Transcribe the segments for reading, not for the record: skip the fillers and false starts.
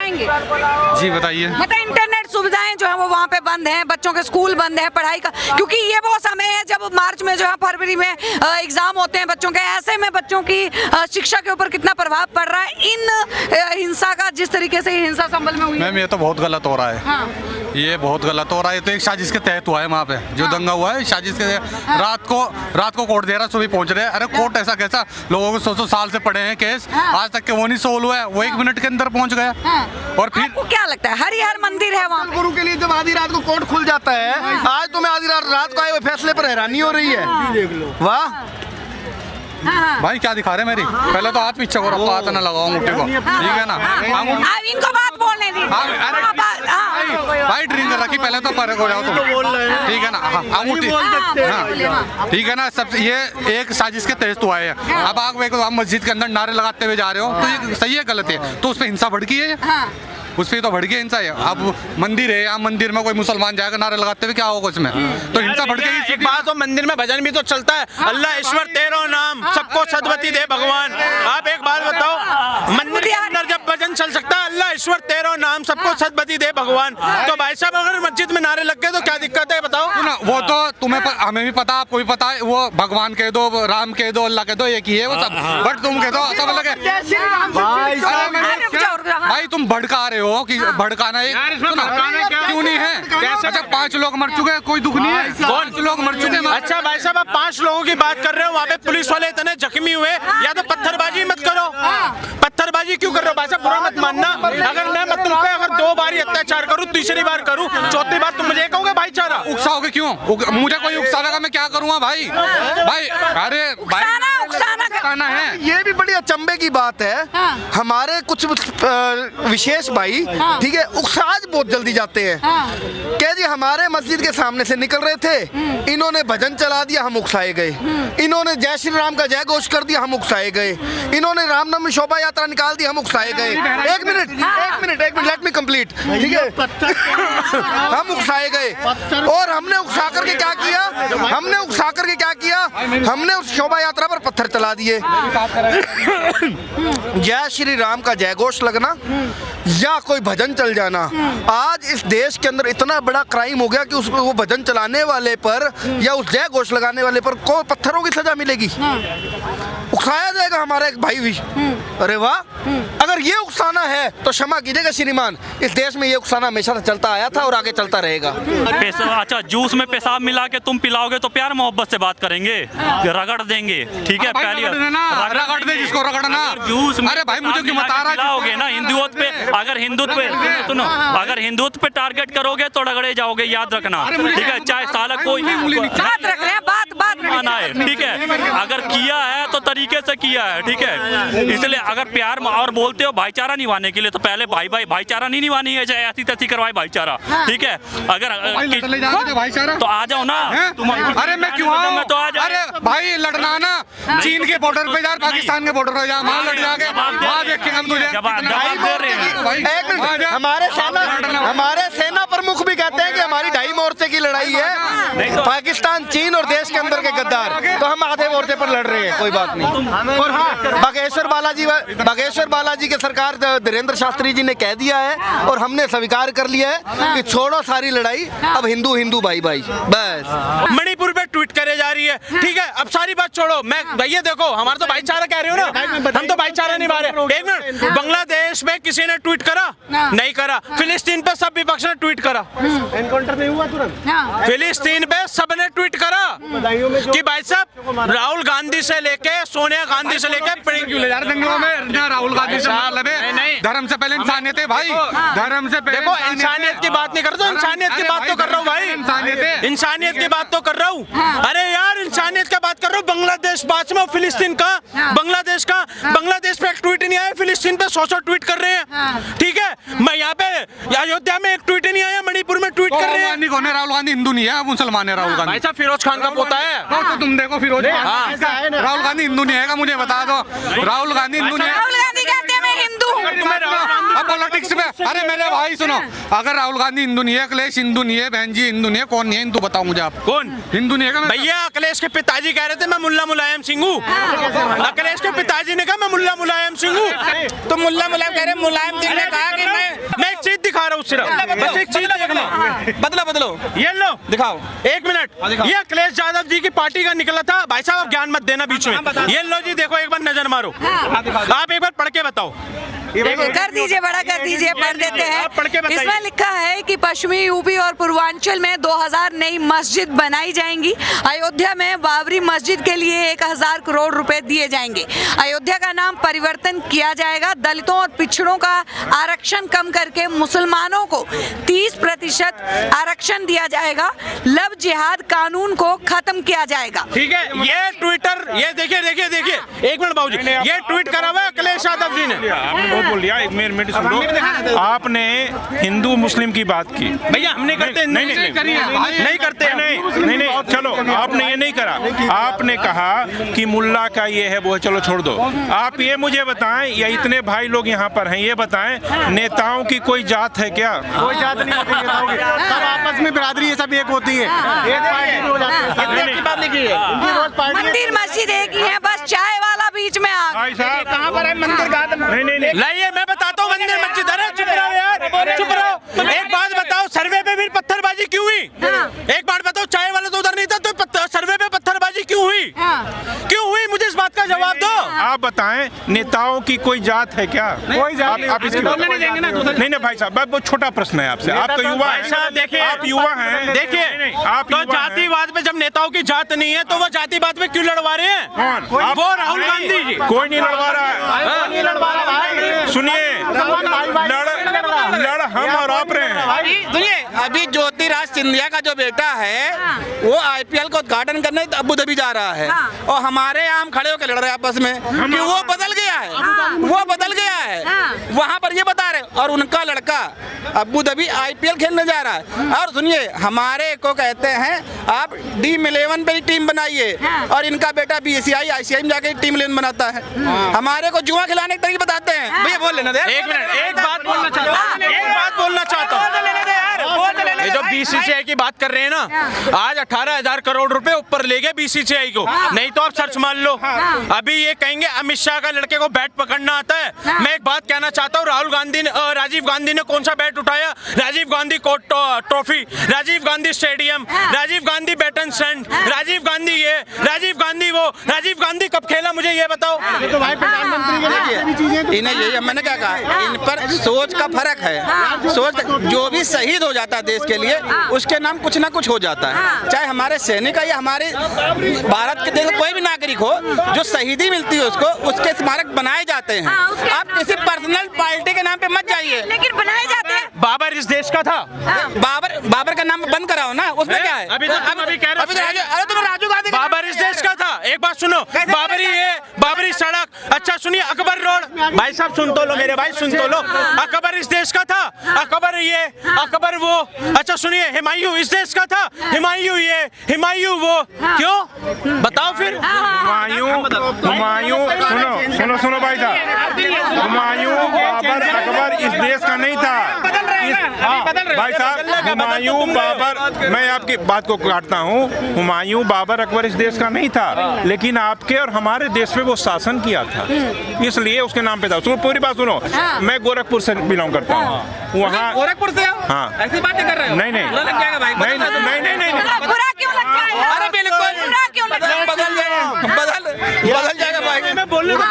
बताएंगे? जी बताइए। मतलब इंटरनेट सुविधाएं जो है वो वहाँ पे बंद हैं, बच्चों के स्कूल बंद है, पढ़ाई का, क्योंकि ये वो समय है जब मार्च में जो है फरवरी में एग्जाम होते हैं बच्चों के, ऐसे में बच्चों की शिक्षा के ऊपर कितना प्रभाव पड़ रहा है इन हिंसा का, जिस तरीके से हिंसा संभल में हुई है। मैम ये तो बहुत गलत हो रहा है। हाँ। ये बहुत गलत हो रहा है। ये तो एक साजिश के तहत हुआ है वहाँ पे जो दंगा हुआ है, साजिश के रात को कोर्ट दे रहा, सुबह पहुंच रहे हैं। अरे कोर्ट ऐसा कैसा, लोगों को 100 साल से पड़े हैं केस, आज तक के वो नहीं सोल्व हुआ है, वो 1 मिनट के अंदर पहुंच गया। और फिर आपको क्या लगता है हरिहर मंदिर है वहाँ पे? गुरु के लिए जब आधी रात को कोर्ट खुल जाता है, आज तुम्हें आधी रात को आए हुए फैसले पर हैरानी हो रही है। वाह भाई क्या दिखा रहे हैं मेरी, पहले तो हाथ पीछे को रखो, हाथ ना लगाओ मुट्ठी को, ठीक है ना। आप इनको बात बोलने दी। भाई ड्रिंक रखी, पहले तो परे हो जाओ तुम, ठीक है ना। अंगूठी, ठीक है ना। सब ये एक साजिश के तहत हुआ है। अब आप मस्जिद के अंदर नारे लगाते हुए जा रहे हो, तो ये सही है गलत है? तो उस पर हिंसा भड़की है, उस पर तो भड़की हिंसा है। अब मंदिर है, यहाँ मंदिर में कोई मुसलमान जाएगा नारे लगाते हुए, क्या होगा उसमें? तो हिंसा भड़केगी। एक बात हो, मंदिर में भजन भी तो चलता है, अल्लाह ईश्वर तेरो नाम, सबको सद्गति दे भगवान। आप एक बात बताओ, मंदिर के अंदर जब भजन चल सकता है, अल्लाह ईश्वर तेरो नाम, सबको सद्गति दे भगवान, तो भाई साहब अगर मस्जिद में नारे लग गए तो क्या दिक्कत है बताओ? वो तो तुम्हें हमें भी पता, आपको भी पता है, वो भगवान कह दो, राम कह दो, अल्लाह कह दो, एक ही है वो सब। बट तुम कह दो सब अलग है। भाई तुम भड़का रहे हो कि भड़काना क्यों नहीं है? अच्छा 5 लोग मर चुके हैं, कोई दुख नहीं है। 5 लोग मर चुके हैं। अच्छा भाई साहब आप 5 लोगों की बात कर रहे हो, वहाँ पे पुलिस वाले इतने जख्मी हुए, या तो पत्थरबाजी मत करो। पत्थरबाजी क्यों कर रहे हो भाई साहब? बुरा मत मानना, अगर मैं तुम पे अगर 2 बार अत्याचार करूँ, तीसरी बार करूँ, चौथी बार तुम मुझे कहोगे भाईचारा? उकसाओगे क्यों? मुझे कोई उकसावेगा, मैं क्या करूँगा भाई? अरे उकसाना है। ये भी बड़ी अचंभे की बात है। हमारे कुछ विशेष भाई, ठीक है, उकसाज बहुत जल्दी जाते हैं। क्या जी, हमारे मस्जिद के सामने से निकल रहे थे, इन्होंने भजन चला दिया, हम उकसाए गए। इन्होंने जय श्री राम का जय घोष कर दिया, हम उकसाए गए। इन्होंने रामनवमी शोभा यात्रा निकाल दी, हम उकसाए गए। एक मिनट लेट मी कंप्लीट, ठीक है। हम उकसाए गए, और हमने उकसा करके क्या किया? हमने उस शोभा यात्रा पर पत्थर चला दिए। जय श्री राम का जय घोष लगना या कोई भजन चल जाना, आज इस देश के अंदर इतना बड़ा क्राइम हो गया कि उसको वो भजन चलाने वाले पर या उस जय घोष लगाने वाले पर को पत्थरों की सजा मिलेगी, उकसाया जाएगा हमारा एक भाई भी। अरे वाह, अगर ये उकसाना है तो क्षमा कीजिएगा श्रीमान, इस देश में ये उकसाना हमेशा से चलता आया था और आगे चलता रहेगा। अच्छा जूस में पेशाब मिला के तुम पिलाओगे तो प्यार मोहब्बत से बात करेंगे, रगड़ देंगे, ठीक है? पहली रगड़ दे जिसको रगड़ना। जूस में अरे भाई मुझे क्यों बता रहा है ना? हिंदुत्व पे, अगर हिंदुत्व पे टारगेट करोगे तो रगड़े जाओगे, याद रखना, ठीक है? चाहे साला कोई बात रख रहे हैं, बात माना है, ठीक है? अगर किया है तो तरीके से किया है, ठीक है? इसलिए अगर प्यार और बोलते हो भाईचारा निभाने के लिए, तो पहले भाईचारा नहीं निभानी है, चाहे ऐसी तैसी करवाए भाईचारा, ठीक है? अगर तो आ जाओ ना तुम। अरे मैं क्यों आऊं? तो आ जाओ। अरे भाई लड़ना ना, चीन के बॉर्डर पे जा, पाकिस्तान के बॉर्डर पे जा, वहाँ लड़ जाके वहाँ देखेंगे हम तुझे। हमारे सेना प्रमुख भी कहते हैं कि हमारी 2.5 मोर्चे की लड़ाई है, पाकिस्तान, चीन और देश के अंदर के गद्दार, तो हम आधे मोर्चे पर लड़ रहे हैं, कोई बात नहीं। और हाँ, बागेश्वर बालाजी के सरकार धीरेन्द्र शास्त्री जी ने कह दिया है और हमने स्वीकार कर लिया है कि छोड़ो सारी लड़ाई, अब हिंदू हिंदू भाई भाई बस। मणिपुर पे ट्वीट करे जा रही है, ठीक है? अब सारी बात छोड़ो, मैं भैया देखो, हमारा तो भाईचारा कह रहे हो ना, हम तो भाईचारा निभा रहे हैं। 1 मिनट, बांग्लादेश में किसी ने ट्वीट करा? नहीं करा। फिलिस्तीन पे सब विपक्ष ने ट्वीट करा, एनकाउंटर नहीं हुआ तुरंत। फिलिस्तीन पे सबने ट्वीट करा कि भाई साहब राहुल गांधी से लेके सोनिया गांधी से लेके जंगलों में राहुल गांधी से मतलब है, धर्म से पहले इंसानियत है भाई, धर्म से पहले। देखो इंसानियत की बात नहीं कर रहा हूँ, इंसानियत की बात तो कर रहा हूँ भाई, इंसानियत की बात तो कर रहा हूँ। अरे यार इंसानियत की बात कर रहा हूँ। बांग्लादेश बाद में, फिलिस्तीन का, बांग्लादेश का, बांग्लादेश पे एक ट्वीट नहीं आया, फिलिस्तीन पे 100 ट्वीट कर रहे हैं, ठीक है? मैं यहाँ पे अयोध्या में एक ट्वीट नहीं आया, मणिपुर में ट्वीट कर रहे हैं। राहुल गांधी हिंदू नहीं है, मुसलमान है राहुल गांधी। भाई साहब फिरोज खान का पोता है। तो तुम देखो फिरोज, राहुल गांधी हिंदू नहीं है, मुझे बता दो। राहुल गांधी हिंदू नहीं है। राहुल गांधी कहते हैं मैं हिंदू हूँ। पॉलिटिक्स पे, अरे मेरे भाई सुनो, अगर राहुल गांधी हिंदू नहीं है, अखिलेश हिंदू नहीं है, बहन जी हिंदू नहीं है, कौन नहीं है हिंदू बताओ मुझे आप। कौन हिंदू नहीं है भैया? अखिलेश के पिताजी कह रहे थे मैं मुल्ला मुलायम सिंह हूँ। अखिलेश के पिताजी ने कहा मैं मुल्ला मुलायम सिंह हूँ, तो मुल्ला मुलायम कह रहे मुलायम सिंह ने कहा कि मैं एक चीज दिखा रहा हूँ सिर्फ, बस एक चीज देखना। बदलो ये लो दिखाओ, 1 मिनट। ये अखिलेश यादव जी की पार्टी का निकला था। भाई साहब आप ज्ञान मत देना बीच में। ये लो जी देखो, एक बार नजर मारो, आप एक बार पढ़ के बताओ। कर दीजिए, बड़ा कर दीजिए, पढ़ देते आप पढ़ के हैं। बताइए। इसमें लिखा है कि पश्चिमी यूपी और पूर्वांचल में 2000 नई मस्जिद बनाई जाएंगी। अयोध्या में बाबरी मस्जिद के लिए 1000 करोड़ रुपए दिए जाएंगे। अयोध्या का नाम परिवर्तन किया जाएगा। दलितों और पिछड़ों का आरक्षण कम करके मुसलमानों को 30% आरक्षण दिया जाएगा। लव जिहाद कानून को खत्म किया जाएगा। ठीक है, ये ट्विटर, ये देखिए 1 मिनट बाबूजी, ये ट्वीट करा हुआ है अखिलेश यादव जी ने। बोल दिया, एक मिनट सुनो। आपने हिंदू मुस्लिम की बात की। भैया हम नहीं करते, नहीं करते, नहीं, चलो आपने ये नहीं करा। आपने कहा कि मुल्ला का ये है वो है, चलो छोड़ दो। आप ये मुझे बताएं, या इतने भाई लोग यहाँ पर हैं, ये बताएं नेताओं की कोई जात है क्या? कोई जात नहीं होती नेताओं की, सब आपस में बिरादरी ये सब एक होती है, एक पार्टी हो जाती है। मंदिर मस्जिद एक ही है, बस चाय वाला बीच में आ भाई साहब कहाँ पर है मंदिर? नहीं लाइए मैं बताता हूँ मंदिर मस्जिद। अरे चुप रहो यार, चुप रहो। एक बात बताओ, सर्वे पे भी पत्थरबाजी क्यों हुई? एक बात बताओ, चाय वाला तो उधर नहीं था, तो सर्वे पे पत्थरबाजी क्यों हुई? क्यों हुई? मुझे इस बात का जवाब दो। आप बताएं नेताओं की कोई जात है क्या? कोई जात नहीं। आप इसकी नहीं भाई साहब, बहुत छोटा प्रश्न है आपसे। आप तो युवा भाई साहब हैं, देखिए, आप युवा हैं। देखिए आप तो युवा हैं। जातिवाद में जब नेताओं की जात नहीं है तो वो जातिवाद में क्यों लड़वा रहे हैं? कौन? आप- वो राहुल गांधी जी। कोई नहीं लड़वा रहा है। सुनिए, लड़ हम और आप रहे हैं। सुनिए, अभी ज्योतिराज सिंधिया का जो बेटा है वो आईपीएल का उद्घाटन करने अबू धाबी जा रहा है, और हमारे यहाँ हम खड़े होकर लड़ रहे हैं आपस में कि वो बदल गया है, वो बदल गया है। वहाँ पर ये बता रहे, और उनका लड़का अबू धाबी आईपीएल खेलने जा रहा है। और सुनिए, हमारे को कहते हैं आप टीम11 पे ही टीम बनाइए, और इनका बेटा बीसीआई आईसीआई में जाके टीम 11 बनाता है। हमारे को जुआ खिलाने के तरीके बताते हैं। भैया बोल लेना दे, 1 मिनट, एक बात बोलना चाहता हूँ। ये जो बीसीसीआई की बात कर रहे हैं ना, आज 18,000 करोड़ रुपए ऊपर ले गए बीसीसीआई को। नहीं तो आप सर्च मार लो, अभी ये कहेंगे अमित शाह का लड़के को बैट पकड़ना आता है। मैं एक बात कहना चाहता हूँ, राजीव गांधी ने कौन सा बैट उठाया? Rajiv Gandhi trophy, Rajiv Gandhi stadium, Rajiv Gandhi baton stand, Rajiv Gandhi ये, राजीव गांधी वो। राजीव गांधी कब खेला मुझे ये बताओ? तो भाई प्रधानमंत्री के लिए सारी चीजें इन्हें यही मैंने क्या कहा, इन पर सोच का फर्क है। सोच, जो भी शहीद हो जाता है देश के लिए, उसके नाम कुछ ना कुछ हो जाता है। चाहे हमारे सैनिक या हमारे भारत के देश कोई भी नागरिक हो, जो शहीदी मिलती है उसको, उसके स्मारक बनाए जाते हैं। आप किसी पर्सनल पार्टी के नाम पे मत जाइए। लेकिन बनाए जाते हैं। बाबर इस देश का था। बाबर का नाम बंद कराओ ना, उसमें क्या है? अभी तो तुम अभी कह रहे हो, अरे तुम राजीव गांधी बाबर इस देश का था। एक बात सुनो, बाबरी सड़क, अच्छा सुनिए, अकबर रोड। भाई साहब सुन तो लो, मेरे भाई सुन तो लो। अकबर इस देश का था, अकबर ये, अकबर वो। अच्छा सुनिए, हुमायूं इस देश का था, हुमायूं ये, हुमायूं वो। क्यों बताओ फिर? हुमायूं सुनो भाई साहब, हुमायूं बाबर अकबर इस देश का नहीं था। भाई साहब, हुमायूं बाबर, मैं आपकी बात को काटता हूँ, हुमायूं बाबर अकबर इस देश का नहीं था, लेकिन आपके और हमारे देश पे वो शासन किया था, इसलिए उसके नाम पे था। सुनो पूरी बात सुनो, मैं गोरखपुर से बिलोंग करता हूँ। वहाँ गोरखपुर से हाँ, ऐसी बातें कर रहे हो? नहीं बुरा लग जाएगा भाई। नहीं बुरा क्यों लग जाएगा? अरे बिल्कुल बुरा क्यों लग जाएगा? बदल जाएगा भाई। मैं बोलने को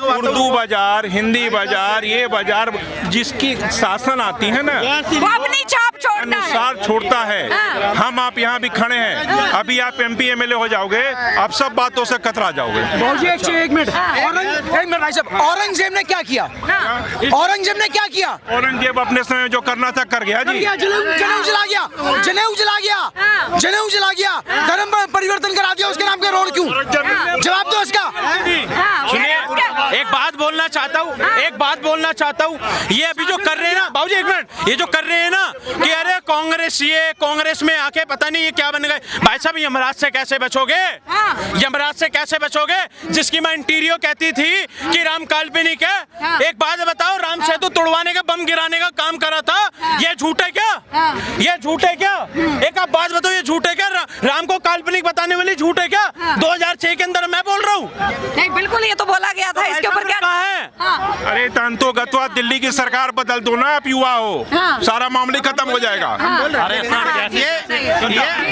उर्दू बाजार, हिंदी बाजार, ये बाजार जिसकी शासन आती है ना, वो अपनी छाप छोड़ता है। अनुसार छोड़ता है। हम आप यहाँ भी खड़े हैं, अभी आप MP MLA हो जाओगे, आप सब बातों से कतरा जाओगे। एक मिनट भाई साहब, औरंगजेब ने क्या किया? औरंगजेब ने क्या किया? औरंगजेब अपने समय में जो करना था कर गया जी। जनेऊ जला गया, धर्म परिवर्तन करा दिया, उसके नाम का रोड क्यों? जवाब दो इसका। सुनिए, एक बात बोलना चाहता हूँ, ये अभी जो कर रहे हैं ना बाबूजी, 1 मिनट, ये जो कर रहे हैं ना कि अरे कांग्रेस में आके पता नहीं ये क्या बन गए। भाई साहब, यमराज से कैसे बचोगे? यमराज से कैसे बचोगे? जिसकी मां इंटीरियो कहती थी कि राम काल्पनिक है। एक बात बताओ, राम सेतु तोड़वाने का, बम गिराने का काम करा था। ये झूठ है क्या? ये झूठ है क्या? एक आप बात बताओ, ये झूठ है क्या? राम को काल्पनिक बताने वाली झूठ है क्या? 2006 के अंदर मैं बोल रहा हूँ। नहीं बिल्कुल, ये तो बोला गया था, इसके ऊपर क्या कहा है? अरे तंतो गत्वा दिल्ली की सरकार बदल दो ना, आप युवा हो, सारा मामले खत्म हो जाएगा। अरे सर,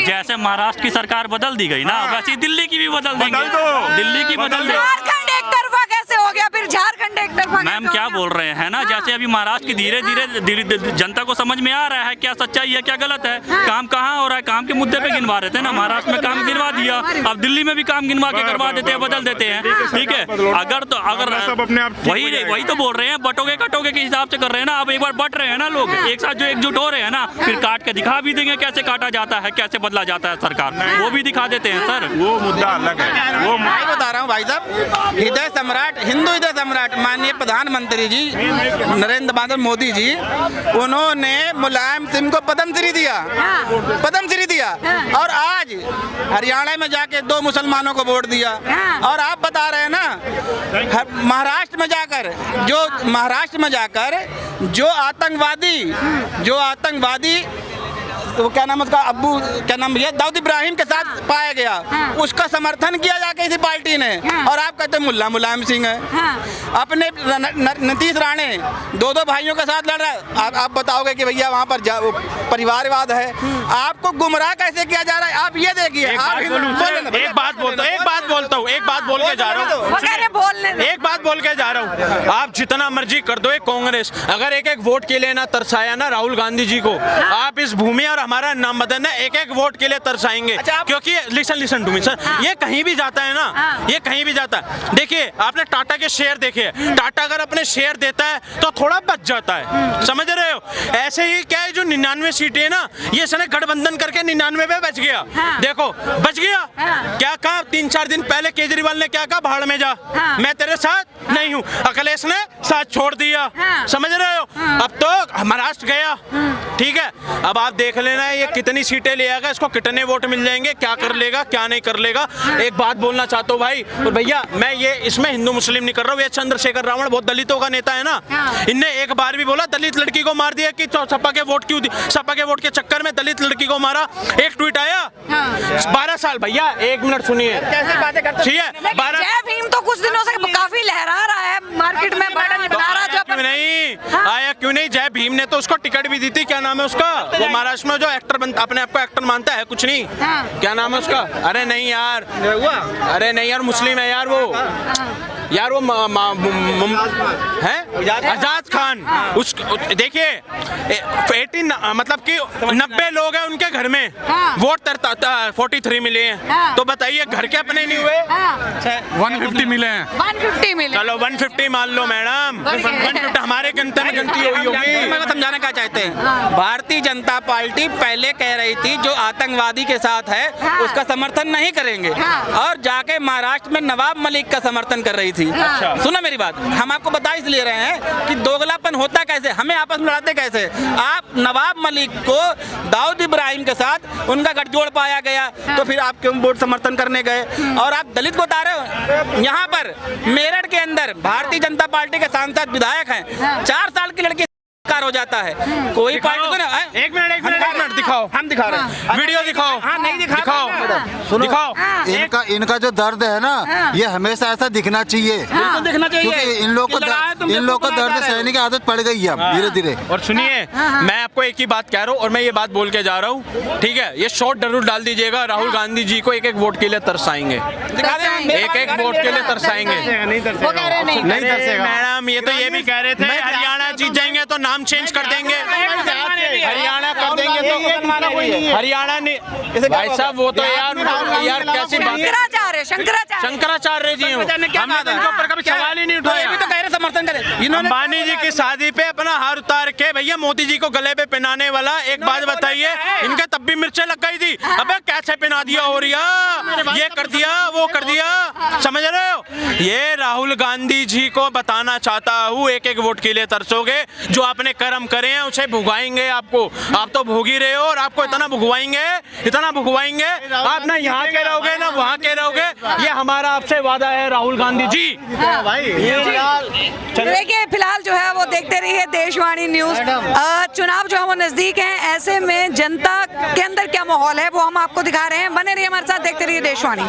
जैसे महाराष्ट्र की सरकार बदल दी गई ना, वैसे ही दिल्ली की भी बदल देंगे। बदल दो। दिल्ली की बदल दो। झारखंड एक तरफा कैसे हो गया, फिर झारखंड एक तरफा मैम क्या बोल रहे हैं ना, जैसे अभी महाराष्ट्र की धीरे धीरे जनता को समझ में आ रहा है क्या सच्चाई है क्या गलत है, काम कहाँ हो रहा है, काम के मुद्दे पे गिनवा रहे थे ना, महाराष्ट्र में काम गिनवा दिया, अब दिल्ली में भी काम गिनवा के करवा देते हैं, बदल देते हैं। ठीक है, अगर सब अपने आप वही तो बोल रहे हैं, बटोगे कटोगे के हिसाब से कर रहे हैं ना। अब एक बार बट रहे हैं ना लोग, एक साथ जो एकजुट हो रहे हैं ना, फिर काट के दिखा भी देंगे कैसे काटा जाता है, कैसे बदला जाता है सरकार, वो भी दिखा देते हैं सर। वो मुद्दा अलग है। वो मैं बता रहा हूँ भाई साहब, हृदय सम्राट, हिंदू हृदय सम्राट माननीय प्रधानमंत्री जी नरेंद्र मोदी जी, उन्होंने मुलायम सिंह को पद्मश्री दिया, पद्मश्री दिया, और आज हरियाणा में जाके 2 मुसलमानों को वोट दिया। और आप बता रहे हैं ना, महाराष्ट्र में जाकर जो आतंकवादी तो क्या नाम उसका, अब्बू क्या नाम भैया, दाऊद इब्राहिम के साथ पाया गया, उसका समर्थन किया जाके इसी पार्टी ने। और आप कहते हैं मुल्ला मुलायम सिंह है। अपने नीतीश राणे 2 भाइयों के साथ लड़ रहा है, आप बताओगे कि भैया वहाँ पर परिवारवाद है। आपको गुमराह कैसे किया जा रहा है, आप ये देखिए। एक बात बोलता हूँ, एक बात बोल के जा रहा हूँ, आप जितना मर्जी कर दो, एक कांग्रेस अगर एक वोट के लिए ना तरसाया ना राहुल गांधी जी को, आप इस भूमि और हमारा नाम बदलना, एक वोट के लिए तरसाएंगे। क्योंकि लिसन टू मी सर, ये कहीं भी जाता है ना, ये कहीं भी जाता है। देखिए आपने टाटा के शेयर देखे, टाटा अगर अपने शेयर देता है तो थोड़ा बच जाता है, समझ रहे हो। ऐसे ही क्या है, जो 99 सीटें है ना, ये इसने गठबंधन करके 99 पे बच गया। देखो बच गया, क्या कहा 3-4 दिन पहले केजरीवाल ने, क्या कहा, भाड़ में जा, मैं तेरे साथ नहीं हूँ। अखिलेश ने साथ छोड़ दिया, समझ रहे हो। अब तो महाराष्ट्र गया, ठीक है, अब आप देख लेना ये कितनी सीटें ले आएगा, इसको कितने वोट मिल जाएंगे, क्या कर लेगा क्या नहीं कर लेगा। एक बात बोलना चाहता हूँ भाई, और भैया मैं ये इसमें हिंदू मुस्लिम नहीं कर रहा हूँ, ये चंद्रशेखर रावण बहुत दलितों का नेता है ना, इनने एक बार भी बोला दलित लड़की को मार दिया कि सपा के वोट क्यों, सपा के वोट के चक्कर में दलित लड़की को मारा। एक ट्वीट आया 12 साल, भैया 1 मिनट सुनिए, ठीक है, 12 जय भीम तो कुछ दिनों से काफी लहरा रहा है मार्केट में, क्यों नहीं आया, क्यों नहीं। जय भीम ने तो उसको टिकट भी दी थी, क्या नाम है उसका, वो महाराष्ट्र में जो एक्टर अपने आप को एक्टर मानता है, कुछ नहीं, क्या नाम है उसका, अरे नहीं यार, अरे नहीं यार, मुस्लिम है यार वो, यार वो है आजाद खान। उस देखिए 18 मतलब कि 90 लोग हैं उनके घर में, वोट 43 मिले हैं, तो बताइए घर के अपने नहीं हुए, 150 मिले हैं, 150 मिले, चलो 150 मान लो मैडम, 150 हमारे गणतंत्र में गलती हुई होगी। मैं समझाना क्या चाहते हैं, भारतीय जनता पार्टी पहले कह रही थी जो आतंकवादी के साथ है उसका समर्थन नहीं करेंगे, और जाके महाराष्ट्र में नवाब मलिक का समर्थन कर रही थी। सुना मेरी बात, हम आपको बता इसलिए रहे हैं कि दोगलापन होता कैसे, हमें आपस में लड़ाते कैसे। आप नवाब मलिक को दाऊद इब्राहिम के साथ उनका गठजोड़ पाया गया, तो फिर आप क्यों वोट समर्थन करने गए। और आप दलित को बता रहे हो, यहाँ पर मेरठ के अंदर भारतीय जनता पार्टी के सांसद विधायक हैं, 4 साल की लड़की हो जाता है, कोई पार्टी को ना, एक मिनट दिखाओ, हम दिखा रहे हैं, वीडियो दिखाओ, नहीं दिखाओ, दिखाओ। इनका जो दर्द है ना, ये हमेशा ऐसा दिखना चाहिए, दिखना चाहिए, क्योंकि इन लोग को दर्द सहने की आदत पड़ गई है धीरे धीरे। और सुनिए मैं आपको एक ही बात कह रहा हूँ, और मैं ये बात बोल के जा रहा हूँ, ठीक है, ये शॉर्ट जरूर डाल दीजिएगा, राहुल गांधी जी को एक वोट के लिए तरसाएंगे, एक वोट के लिए तरसाएंगे, नहीं तरसेगा मैडम। ये तो ये भी कह रहे थे हरियाणा जीत जाएंगे तो नाम चेंज कर देंगे, हरियाणा कर देंगे तो हरियाणा ने, भाई साहब वो तो यार कैसी शंकराचार्य जी हो, हमने इनके ऊपर कभी सवाल ही नहीं उठाया। समर्थन करें, अंबानी जी की शादी पे अपना हार उतार के भैया मोदी जी को गले पे पहनाने वाला। एक बात बताइए, इनके तब भी मिर्चें लग गई थी, अबे कैसे पहना दिया हो रिया, ये कर दिया वो कर दिया, समझ रहे हो? ये राहुल गांधी जी को बताना चाहता हूँ, एक एक वोट के लिए तरसोगे, जो आपने कर्म करे हैं उसे भुगवाएंगे आपको। आप तो भोग ही रहे हो और आपको इतना भुगवाएंगे, आप ना यहाँ के रहोगे ना वहाँ के रहोगे। ये हमारा आपसे वादा है राहुल गांधी जी। देखिए फिलहाल जो है वो देखते रहिए देशवाणी न्यूज। चुनाव जो है वो नजदीक है, ऐसे में जनता के अंदर क्या माहौल है वो हम आपको दिखा रहे हैं। बने रहिए हमारे साथ, देखते रहिए देशवाणी।